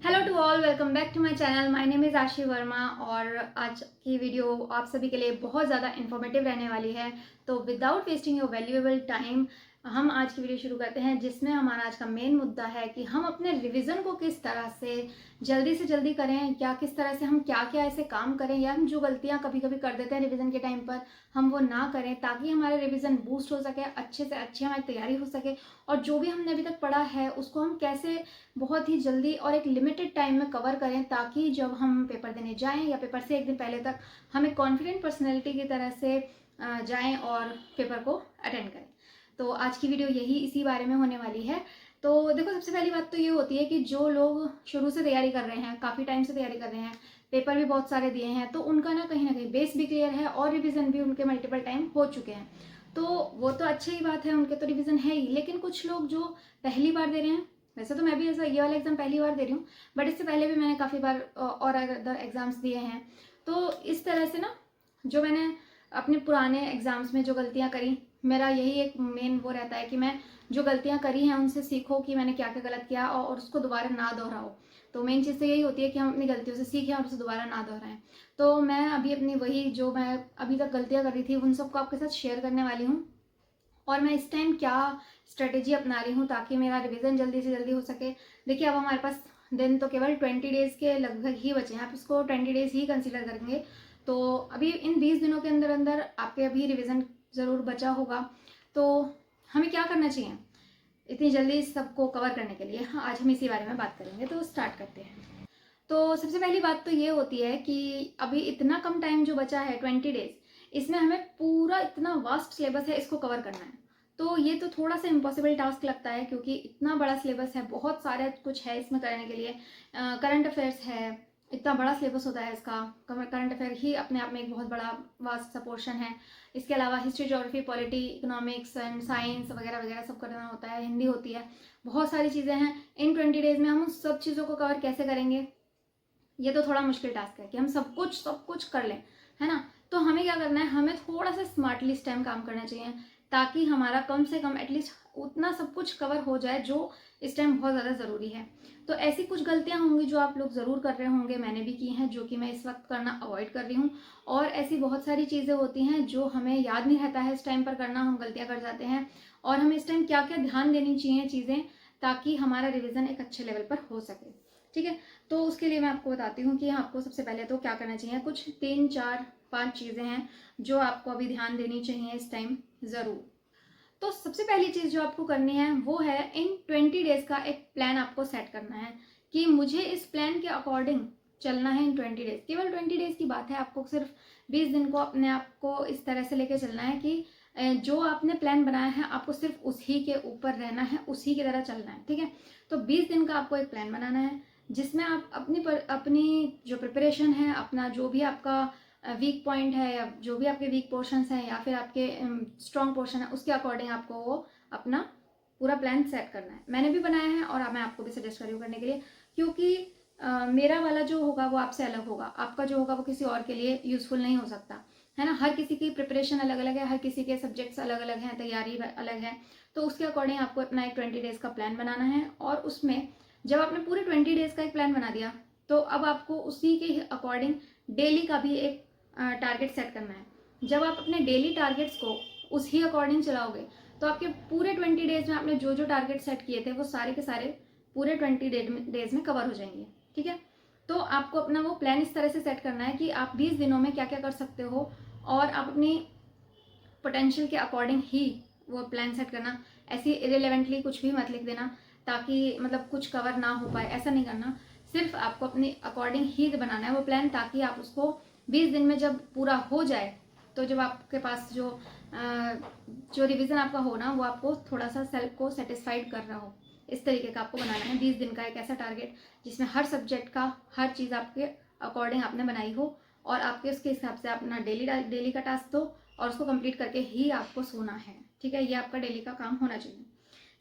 Hello to all, welcome back to my channel. My name is Ashi Verma और आज की video आप सभी के लिए बहुत ज़्यादा इन्फॉर्मेटिव रहने वाली है। तो without wasting your valuable time हम आज की वीडियो शुरू करते हैं, जिसमें हमारा आज का मेन मुद्दा है कि हम अपने रिवीजन को किस तरह से जल्दी करें, या किस तरह से हम क्या क्या ऐसे काम करें, या हम जो गलतियां कभी कभी कर देते हैं रिवीजन के टाइम पर हम वो ना करें, ताकि हमारा रिवीजन बूस्ट हो सके, अच्छे से अच्छी हमारी तैयारी हो सके। और जो भी हमने अभी तक पढ़ा है उसको हम कैसे बहुत ही जल्दी और एक लिमिटेड टाइम में कवर करें, ताकि जब हम पेपर देने जाएं या पेपर से एक दिन पहले तक हम एक कॉन्फिडेंट पर्सनैलिटी की तरह से जाएं और पेपर को अटेंड करें। तो आज की वीडियो यही इसी बारे में होने वाली है। तो देखो, सबसे पहली बात तो ये होती है कि जो लोग शुरू से तैयारी कर रहे हैं, काफ़ी टाइम से तैयारी कर रहे हैं, पेपर भी बहुत सारे दिए हैं, तो उनका ना कहीं बेस भी क्लियर है और रिविज़न भी उनके मल्टीपल टाइम हो चुके हैं। तो वो तो अच्छी ही बात है, उनके तो रिविज़न है ही। लेकिन कुछ लोग जो पहली बार दे रहे हैं, वैसे तो मैं भी ऐसा ये वाला एग्ज़ाम पहली बार दे रही हूँ, बट इससे पहले भी मैंने काफ़ी बार और अदर एग्ज़ाम्स दिए हैं। तो इस तरह से ना, जो मैंने अपने पुराने एग्ज़ाम्स में जो गलतियाँ करी, मेरा यही एक मेन वो रहता है कि मैं जो गलतियाँ करी हैं उनसे सीखो कि मैंने क्या क्या गलत किया और उसको दोबारा ना दोहराओ। तो मेन चीज़ तो यही होती है कि हम अपनी गलतियों से सीखें और उसे दोबारा ना दोहराएं। तो मैं अभी अपनी वही जो मैं अभी तक गलतियाँ कर रही थी उन सबको आपके साथ शेयर करने वाली हूँ, और मैं इस टाइम क्या स्ट्रेटेजी अपना रही हूँ ताकि मेरा रिवीजन जल्दी से जल्दी हो सके। देखिए, अब हमारे पास दिन तो केवल 20 डेज़ के लगभग ही बचे हैं, आप इसको 20 डेज़ ही कंसीडर करेंगे। तो अभी इन 20 दिनों के अंदर अंदर आपके अभी रिवीजन ज़रूर बचा होगा। तो हमें क्या करना चाहिए इतनी जल्दी सबको कवर करने के लिए? हाँ, आज हम इसी बारे में बात करेंगे, तो स्टार्ट करते हैं। तो सबसे पहली बात तो ये होती है कि अभी इतना कम टाइम जो बचा है, 20 डेज, इसमें हमें पूरा इतना वास्ट सिलेबस है, इसको कवर करना है। तो ये तो थोड़ा सा इम्पॉसिबल टास्क लगता है, क्योंकि इतना बड़ा सिलेबस है, बहुत सारे कुछ है इसमें करने के लिए। करंट अफेयर्स है, इतना बड़ा सिलेबस होता है इसका। करंट अफेयर ही अपने आप में एक बहुत बड़ा वास्ट सा पोर्शन है। इसके अलावा history, geography, polity, economics and science वगैरह वगैरह सब करना होता है, हिंदी होती है, बहुत सारी चीज़ें हैं। इन 20 डेज में हम उन सब चीज़ों को कवर कैसे करेंगे? ये तो थोड़ा मुश्किल टास्क है कि हम सब कुछ कर लें, है ना। तो हमें क्या करना है, हमें थोड़ा सा स्मार्टली इस टाइम काम करना चाहिए, ताकि हमारा कम से कम एटलीस्ट उतना सब कुछ कवर हो जाए जो इस टाइम बहुत ज़्यादा ज़रूरी है। तो ऐसी कुछ गलतियां होंगी जो आप लोग ज़रूर कर रहे होंगे, मैंने भी की हैं, जो कि मैं इस वक्त करना अवॉइड कर रही हूँ। और ऐसी बहुत सारी चीज़ें होती हैं जो हमें याद नहीं रहता है इस टाइम पर करना, हम गलतियाँ कर जाते हैं। और हमें इस टाइम क्या क्या ध्यान देनी चाहिए चीज़ें, ताकि हमारा रिविज़न एक अच्छे लेवल पर हो सके। ठीक है, तो उसके लिए मैं आपको बताती हूँ कि आपको सबसे पहले तो क्या करना चाहिए। कुछ 3 4 5 चीज़ें हैं जो आपको अभी ध्यान देनी चाहिए इस टाइम ज़रूर। तो सबसे पहली चीज़ जो आपको करनी है वो है, इन 20 डेज का एक प्लान आपको सेट करना है कि मुझे इस प्लान के अकॉर्डिंग चलना है इन 20 डेज। केवल 20 डेज की बात है, आपको सिर्फ 20 दिन को अपने आप को इस तरह से लेके चलना है कि जो आपने प्लान बनाया है आपको सिर्फ उसी के ऊपर रहना है, उसी की तरह चलना है। ठीक है, तो 20 दिन का आपको एक प्लान बनाना है, जिसमें आप अपनी जो प्रिपरेशन है, अपना जो भी आपका वीक पॉइंट है, या जो भी आपके वीक पोर्शंस हैं, या फिर आपके स्ट्रॉन्ग पोर्शन है, उसके अकॉर्डिंग आपको वो अपना पूरा प्लान सेट करना है। मैंने भी बनाया है और मैं आपको भी सजेस्ट कर रही हूँ करने के लिए, क्योंकि मेरा वाला जो होगा वो आपसे अलग होगा, आपका जो होगा वो किसी और के लिए यूज़फुल नहीं हो सकता, है ना। हर किसी की प्रिपरेशन अलग अलग है, हर किसी के सब्जेक्ट्स अलग अलग हैं, तैयारी अलग है। तो उसके अकॉर्डिंग आपको अपना एक 20 डेज का प्लान बनाना है। और उसमें जब आपने पूरे 20 डेज का एक प्लान बना दिया, तो अब आपको उसी के अकॉर्डिंग डेली का भी एक टारगेट सेट करना है। जब आप अपने डेली टारगेट्स को उसी अकॉर्डिंग चलाओगे, तो आपके पूरे 20 डेज में आपने जो जो टारगेट सेट किए थे वो सारे के सारे पूरे 20 डेज में कवर हो जाएंगे। ठीक है, तो आपको अपना वो प्लान इस तरह से सेट करना है कि आप 20 दिनों में क्या क्या कर सकते हो, और आप अपनी पोटेंशियल के अकॉर्डिंग ही वो प्लान सेट करना। ऐसी इरेलीवेंटली कुछ भी मत लिख देना, ताकि मतलब कुछ कवर ना हो पाए, ऐसा नहीं करना। सिर्फ आपको अपने अकॉर्डिंग ही बनाना है वो प्लान, ताकि आप उसको 20 दिन में जब पूरा हो जाए, तो जब आपके पास जो रिवीजन आपका हो ना, वो आपको थोड़ा सा सेल्फ को सेटिस्फाइड कर रहा हो। इस तरीके का आपको बनाना है 20 दिन का एक ऐसा टारगेट, जिसमें हर सब्जेक्ट का हर चीज़ आपके अकॉर्डिंग आपने बनाई हो, और आपके उसके हिसाब से अपना डेली का टास्क दो, और उसको कंप्लीट करके ही आपको सोना है। ठीक है, ये आपका डेली का काम होना चाहिए।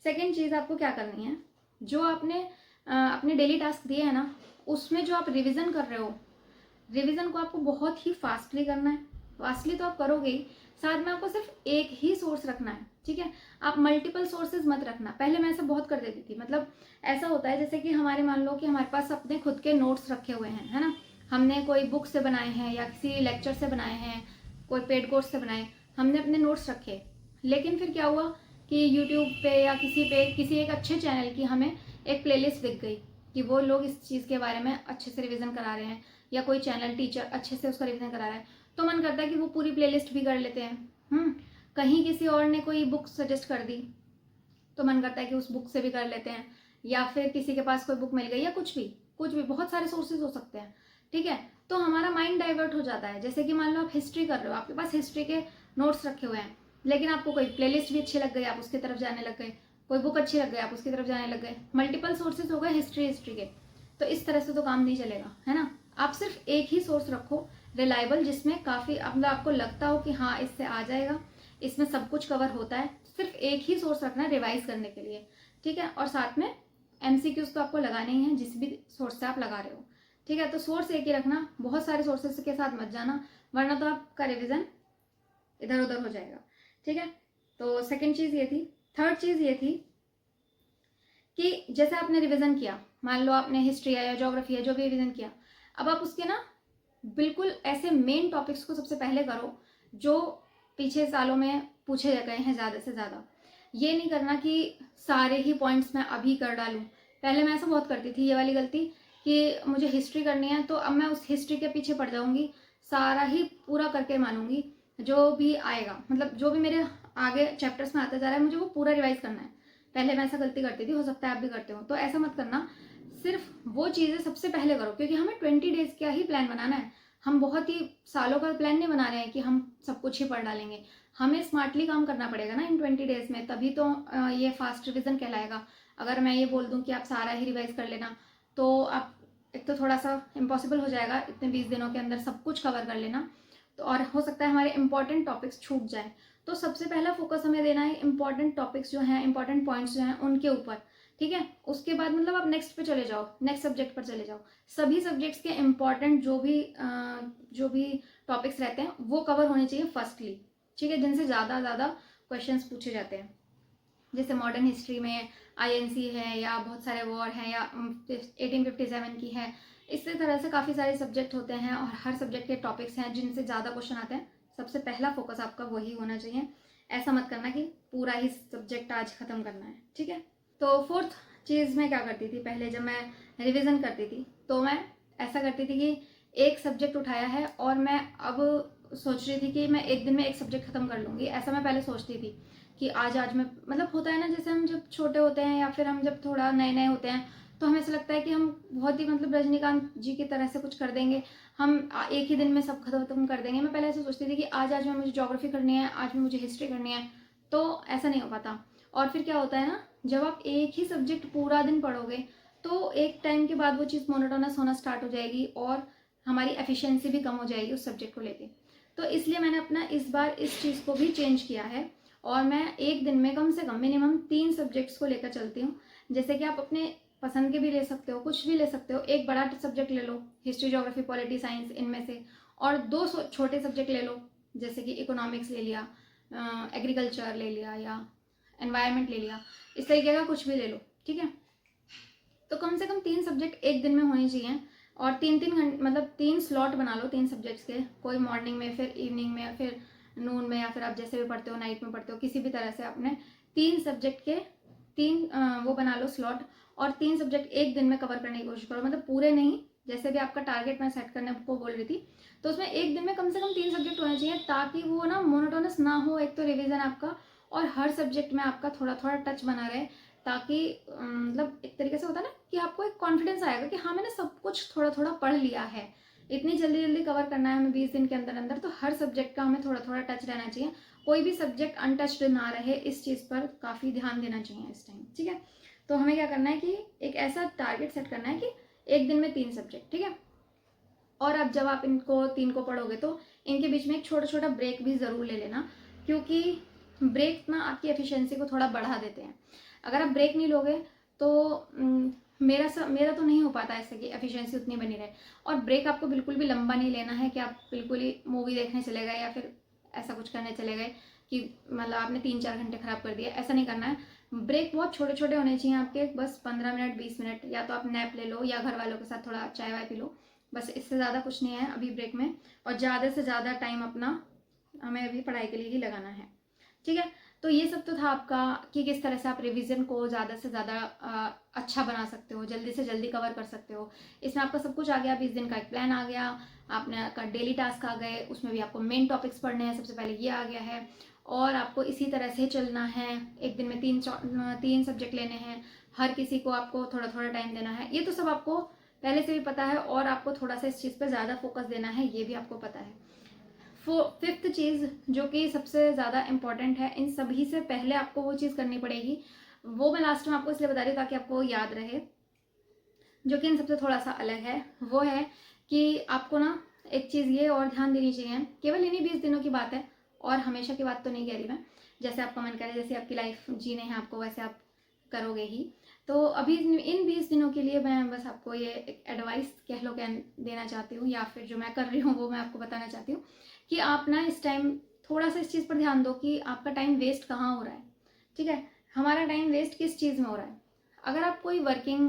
सेकेंड चीज़ आपको क्या करनी है, जो आपने अपने डेली टास्क दिए हैं ना, उसमें जो आप रिवीजन कर रहे हो, रिवीजन को आपको बहुत ही फास्टली करना है। फास्टली तो आप करोगे ही, साथ में आपको सिर्फ एक ही सोर्स रखना है, ठीक है। आप मल्टीपल सोर्सेज मत रखना। पहले मैं ऐसा बहुत कर देती थी, मतलब ऐसा होता है जैसे कि हमारे, मान लो कि हमारे पास अपने खुद के नोट्स रखे हुए हैं, है ना, हमने कोई बुक से बनाए हैं या किसी लेक्चर से बनाए हैं, कोई पेड कोर्स से बनाए, हमने अपने नोट्स रखे। लेकिन फिर क्या हुआ कि यूट्यूब पे या किसी एक अच्छे चैनल की हमें एक प्लेलिस्ट दिख गई कि वो लोग इस चीज़ के बारे में अच्छे से रिवीजन करा रहे हैं, या कोई चैनल टीचर अच्छे से उसका रिवीजन करा रहा है, तो मन करता है कि वो पूरी प्लेलिस्ट भी कर लेते हैं। कहीं किसी और ने कोई बुक सजेस्ट कर दी तो मन करता है कि उस बुक से भी कर लेते हैं, या फिर किसी के पास कोई बुक मिल गई, या कुछ भी बहुत सारे सोर्सेज हो सकते हैं, ठीक है। तो हमारा माइंड डाइवर्ट हो जाता है। जैसे कि मान लो आप हिस्ट्री कर रहे हो, आपके पास हिस्ट्री के नोट्स रखे हुए हैं, लेकिन आपको कोई प्लेलिस्ट भी अच्छी लग गई, आप उसकी तरफ जाने लग गए, कोई बुक अच्छी लग गई, आप उसकी तरफ जाने लग गए, मल्टीपल सोर्सेज हो गए हिस्ट्री के। तो इस तरह से तो काम नहीं चलेगा, है ना। आप सिर्फ एक ही सोर्स रखो रिलायबल, जिसमें काफ़ी मतलब आपको लगता हो कि हाँ इससे आ जाएगा, इसमें सब कुछ कवर होता है। सिर्फ एक ही सोर्स रखना है रिवाइज करने के लिए, ठीक है। और साथ में MCQs तो आपको लगाने ही हैं जिस भी सोर्स से आप लगा रहे हो, ठीक है। तो सोर्स एक ही रखना, बहुत सारे सोर्सेस के साथ मत जाना, वरना तो आपका रिविजन इधर उधर हो जाएगा, ठीक है। तो सेकंड चीज़ ये थी। थर्ड चीज़ ये थी कि जैसे आपने रिविजन किया, मान लो आपने हिस्ट्री है या ज्योग्राफी है, जो भी रिविजन किया, अब आप उसके ना बिल्कुल ऐसे मेन टॉपिक्स को सबसे पहले करो जो पीछे सालों में पूछे गए हैं ज़्यादा से ज़्यादा। ये नहीं करना कि सारे ही पॉइंट्स मैं अभी कर डालूँ। पहले मैं ऐसा बहुत करती थी, ये वाली गलती, कि मुझे हिस्ट्री करनी है तो अब मैं उस हिस्ट्री के पीछे पड़ जाऊँगी, सारा ही पूरा करके मानूंगी जो भी आएगा, मतलब जो भी मेरे आगे चैप्टर्स में आता जा रहा है मुझे वो पूरा रिवाइज करना है। पहले मैं ऐसा गलती करती थी, हो सकता है आप भी करते हो, तो ऐसा मत करना। सिर्फ वो चीज़ें सबसे पहले करो, क्योंकि हमें 20 डेज का ही प्लान बनाना है। हम बहुत ही सालों का प्लान नहीं बना रहे हैं कि हम सब कुछ ही पढ़ डालेंगे। हमें स्मार्टली काम करना पड़ेगा ना इन 20 डेज में, तभी तो ये फास्ट रिविजन कहलाएगा। अगर मैं ये बोल दूं कि आप सारा ही रिवाइज कर लेना, तो आप एक तो थोड़ा सा इम्पॉसिबल हो जाएगा इतने 20 दिनों के अंदर सब कुछ कवर कर लेना, तो और हो सकता है हमारे इंपॉर्टेंट टॉपिक्स छूट जाए। तो सबसे पहला फोकस हमें देना है इंपॉर्टेंट टॉपिक्स जो हैं, इंपॉर्टेंट पॉइंट्स जो हैं उनके ऊपर, ठीक है। उसके बाद मतलब आप नेक्स्ट पे चले जाओ, नेक्स्ट सब्जेक्ट पर चले जाओ। सभी सब्जेक्ट्स के इंपॉर्टेंट जो भी टॉपिक्स रहते हैं वो कवर होने चाहिए फर्स्टली, ठीक है, जिनसे ज़्यादा क्वेश्चंस पूछे जाते हैं। जैसे मॉडर्न हिस्ट्री में INC है, या बहुत सारे वॉर हैं, या 1857 की है। इसी तरह से काफ़ी सारे सब्जेक्ट होते हैं और हर सब्जेक्ट के टॉपिक्स हैं जिनसे ज़्यादा क्वेश्चन आते हैं। सबसे पहला फोकस आपका वही होना चाहिए। ऐसा मत करना कि पूरा ही सब्जेक्ट आज ख़त्म करना है, ठीक है। तो फोर्थ चीज़ मैं क्या करती थी, पहले जब मैं रिविज़न करती थी तो मैं ऐसा करती थी कि एक सब्जेक्ट उठाया है और मैं अब सोच रही थी कि मैं एक दिन में एक सब्जेक्ट ख़त्म कर लूँगी। ऐसा मैं पहले सोचती थी कि आज मैं, मतलब होता है ना, जैसे हम जब छोटे होते हैं या फिर हम जब थोड़ा नए नए होते हैं तो हमें ऐसा लगता है कि हम बहुत ही मतलब रजनीकांत जी की तरह से कुछ कर देंगे, हम एक ही दिन में सब खत्म कर देंगे। मैं पहले ऐसे सोचती थी कि आज में मुझे ज्योग्राफी करनी है, आज में मुझे हिस्ट्री करनी है, तो ऐसा नहीं हो पाता। और फिर क्या होता है ना, जब आप एक ही सब्जेक्ट पूरा दिन पढ़ोगे तो एक टाइम के बाद वो चीज़ मोनोटोनस होना स्टार्ट हो जाएगी और हमारी एफिशिएंसी भी कम हो जाएगी उस सब्जेक्ट को लेके। तो इसलिए मैंने अपना इस बार इस चीज़ को भी चेंज किया है और मैं एक दिन में कम से कम मिनिमम 3 सब्जेक्ट्स को लेकर चलती हूँ। जैसे कि आप अपने पसंद के भी ले सकते हो, कुछ भी ले सकते हो। एक बड़ा सब्जेक्ट ले लो, हिस्ट्री, ज्योग्राफी, पॉलिटी, साइंस, इनमें से, और 2 छोटे सब्जेक्ट ले लो, जैसे कि इकोनॉमिक्स ले लिया, एग्रीकल्चर ले लिया, या एनवायरनमेंट ले लिया। इस तरीके का कुछ भी ले लो, ठीक है। तो कम से कम 3 सब्जेक्ट एक दिन में होने चाहिए, और 3-3 घंटे, मतलब 3 स्लॉट बना लो 3 सब्जेक्ट्स के, कोई मॉर्निंग में, फिर इवनिंग में, फिर नून में, या फिर आप जैसे भी पढ़ते हो, नाइट में पढ़ते हो, किसी भी तरह से अपने 3 सब्जेक्ट के 3 वो बना लो स्लॉट, और 3 सब्जेक्ट एक दिन में कवर करने की कोशिश करो। मतलब पूरे नहीं, जैसे भी आपका टारगेट मैं सेट करने को बोल रही थी, तो उसमें एक दिन में कम से कम 3 सब्जेक्ट होने चाहिए, ताकि वो ना मोनोटोनस ना हो, एक तो रिविजन आपका, और हर सब्जेक्ट में आपका थोड़ा थोड़ा टच बना रहे, ताकि मतलब एक तरीके से होता है ना कि आपको एक कॉन्फिडेंस आएगा कि हाँ मैंने सब कुछ थोड़ा थोड़ा पढ़ लिया है। इतनी जल्दी जल्दी कवर करना है हमें 20 दिन के अंदर अंदर, तो हर सब्जेक्ट का हमें थोड़ा थोड़ा टच रहना चाहिए। कोई भी सब्जेक्ट अनटच्ड ना रहे, इस चीज़ पर काफ़ी ध्यान देना चाहिए इस टाइम, ठीक है। तो हमें क्या करना है कि एक ऐसा टारगेट सेट करना है कि एक दिन में 3 सब्जेक्ट, ठीक है। और अब जब आप इनको 3 को पढ़ोगे तो इनके बीच में एक छोटा छोटा ब्रेक भी ज़रूर ले लेना, क्योंकि ब्रेक ना आपकी एफिशिएंसी को थोड़ा बढ़ा देते हैं। अगर आप ब्रेक नहीं लोगे तो मेरा तो नहीं हो पाता ऐसे कि एफिशिएंसी उतनी बनी रहे। और ब्रेक आपको बिल्कुल भी लंबा नहीं लेना है कि आप बिल्कुल ही मूवी देखने चले गए या फिर ऐसा कुछ करने चले गए कि मतलब आपने 3-4 घंटे ख़राब कर दिया, ऐसा नहीं करना है। ब्रेक बहुत छोटे छोटे होने चाहिए आपके, बस 15 मिनट 20 मिनट, या तो आप नैप ले लो या घर वालों के साथ थोड़ा चाय वाय पी लो, बस इससे ज़्यादा कुछ नहीं है अभी ब्रेक में। और ज़्यादा से ज़्यादा टाइम अपना हमें अभी पढ़ाई के लिए ही लगाना है, ठीक है। तो ये सब तो था आपका कि किस तरह से आप रिवीजन को ज़्यादा से ज़्यादा अच्छा बना सकते हो, जल्दी से जल्दी कवर कर सकते हो। इसमें आपका सब कुछ आ गया, 20 दिन का एक प्लान आ गया, आपने का डेली टास्क आ गए, उसमें भी आपको मेन टॉपिक्स पढ़ने हैं, सबसे पहले ये आ गया है। और आपको इसी तरह से चलना है, एक दिन में 3 सब्जेक्ट लेने हैं, हर किसी को आपको थोड़ा थोड़ा टाइम देना है, ये तो सब आपको पहले से भी पता है। और आपको थोड़ा सा इस चीज़ पर ज़्यादा फोकस देना है, ये भी आपको पता है। फिफ्थ चीज़ जो कि सबसे ज़्यादा इम्पॉर्टेंट है, इन सभी से पहले आपको वो चीज़ करनी पड़ेगी, वो मैं लास्ट में आपको इसलिए बता रही हूँ ताकि आपको याद रहे, जो कि इन सबसे थोड़ा सा अलग है। वो है कि आपको ना एक चीज़ ये और ध्यान देनी चाहिए, केवल इन्हीं 20 दिनों की बात है और हमेशा की बात तो नहीं कह रही मैं, जैसे आपका मन करे, जैसे आपकी लाइफ जीने हैं आपको, वैसे आप करोगे ही। तो अभी इन 20 दिनों के लिए मैं बस आपको ये एक एडवाइस कह लो, कह देना चाहती हूँ, या फिर जो मैं कर रही हूँ वो मैं आपको बताना चाहती हूँ कि आप ना इस टाइम थोड़ा सा इस चीज़ पर ध्यान दो कि आपका टाइम वेस्ट कहाँ हो रहा है, ठीक है। हमारा टाइम वेस्ट किस चीज़ में हो रहा है? अगर आप कोई वर्किंग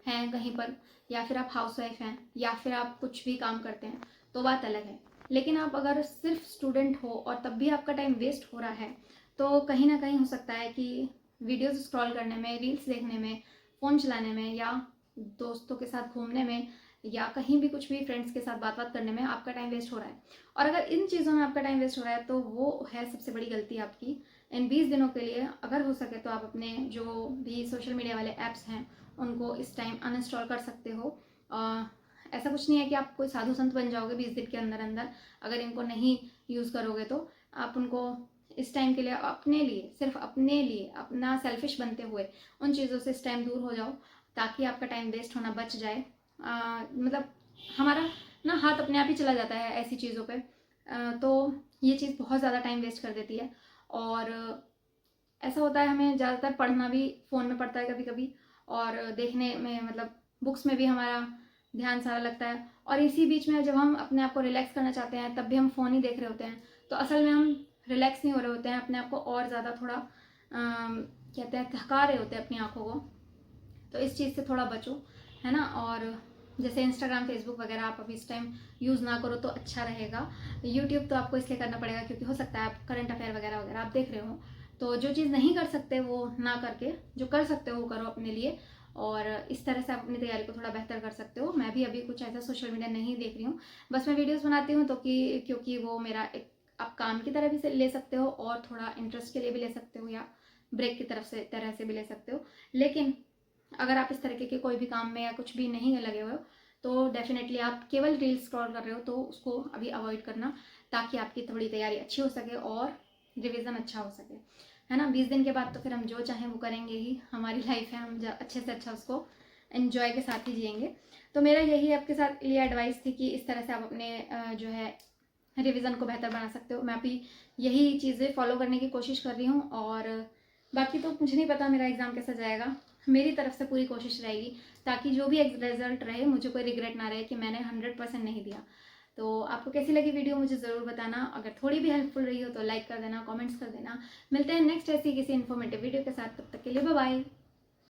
हैं कहीं पर, या फिर आप हाउसवाइफ हैं, या फिर आप कुछ भी काम करते हैं, तो बात अलग है। लेकिन आप अगर सिर्फ स्टूडेंट हो और तब भी आपका टाइम वेस्ट हो रहा है, तो कहीं ना कहीं हो सकता है कि वीडियोस स्क्रॉल करने में, रील्स देखने में, फ़ोन चलाने में, या दोस्तों के साथ घूमने में, या कहीं भी कुछ भी फ्रेंड्स के साथ बात करने में आपका टाइम वेस्ट हो रहा है। और अगर इन चीज़ों में आपका टाइम वेस्ट हो रहा है, तो वो है सबसे बड़ी गलती आपकी। इन 20 दिनों के लिए अगर हो सके तो आप अपने जो भी सोशल मीडिया वाले ऐप्स हैं उनको इस टाइम अनइंस्टॉल कर सकते हो। ऐसा कुछ नहीं है कि आप कोई साधु संत बन जाओगे 20 दिन के अंदर अंदर, अगर इनको नहीं यूज़ करोगे तो। आप उनको इस टाइम के लिए अपने लिए, सिर्फ अपने लिए, अपना सेल्फिश बनते हुए उन चीज़ों से इस टाइम दूर हो जाओ, ताकि आपका टाइम वेस्ट होना बच जाए। मतलब हमारा ना हाथ अपने आप ही चला जाता है ऐसी चीज़ों पे, तो ये चीज़ बहुत ज़्यादा टाइम वेस्ट कर देती है। और ऐसा होता है, हमें ज़्यादातर पढ़ना भी फ़ोन में पड़ता है कभी कभी, और देखने में मतलब बुक्स में भी हमारा ध्यान सारा लगता है। और इसी बीच में जब हम अपने आप को रिलैक्स करना चाहते हैं तब भी हम फ़ोन ही देख रहे होते हैं, तो असल में हम रिलैक्स नहीं हो रहे होते हैं, अपने आप को और ज़्यादा थोड़ा कहते हैं थका रहे होते हैं अपनी आँखों को। तो इस चीज़ से थोड़ा बचो, है ना। और जैसे इंस्टाग्राम, फेसबुक वगैरह आप अभी इस टाइम यूज़ ना करो तो अच्छा रहेगा। यूट्यूब तो आपको इसलिए करना पड़ेगा क्योंकि हो सकता है आप करंट अफेयर वगैरह वगैरह आप देख रहे हो, तो जो चीज़ नहीं कर सकते वो ना करके जो कर सकते हो वो करो अपने लिए, और इस तरह से आप अपनी तैयारी को थोड़ा बेहतर कर सकते हो। मैं भी अभी कुछ ऐसा सोशल मीडिया नहीं देख रही हूँ, बस मैं वीडियोज़ बनाती हूँ तो कि क्योंकि वो मेरा एक आप काम की तरह भी ले सकते हो और थोड़ा इंटरेस्ट के लिए भी ले सकते हो, या ब्रेक की तरह से भी ले सकते हो। लेकिन अगर आप इस तरीके के कोई भी काम में या कुछ भी नहीं लगे हुए हो, तो डेफिनेटली आप केवल रील्स स्क्रॉल कर रहे हो तो उसको अभी अवॉइड करना, ताकि आपकी थोड़ी तैयारी अच्छी हो सके और रिवीजन अच्छा हो सके, है ना। 20 दिन के बाद तो फिर हम जो चाहें वो करेंगे ही, हमारी लाइफ है, हम अच्छे से अच्छा उसको एंजॉय के साथ ही जिएंगे। तो मेरा यही आपके साथ ये एडवाइस थी कि इस तरह से आप अपने जो है रिवीजन को बेहतर बना सकते हो। मैं अभी यही चीज़ें फॉलो करने की कोशिश कर रही हूँ, और बाकी तो मुझे नहीं पता मेरा एग्ज़ाम कैसा जाएगा, मेरी तरफ से पूरी कोशिश रहेगी ताकि जो भी रिजल्ट रहे मुझे कोई रिग्रेट ना रहे कि मैंने 100% नहीं दिया। तो आपको कैसी लगी वीडियो मुझे ज़रूर बताना, अगर थोड़ी भी हेल्पफुल रही हो तो लाइक कर देना, कमेंट्स कर देना। मिलते हैं नेक्स्ट ऐसी किसी इन्फॉर्मेटिव वीडियो के साथ, तब तक के लिए बाय बाय।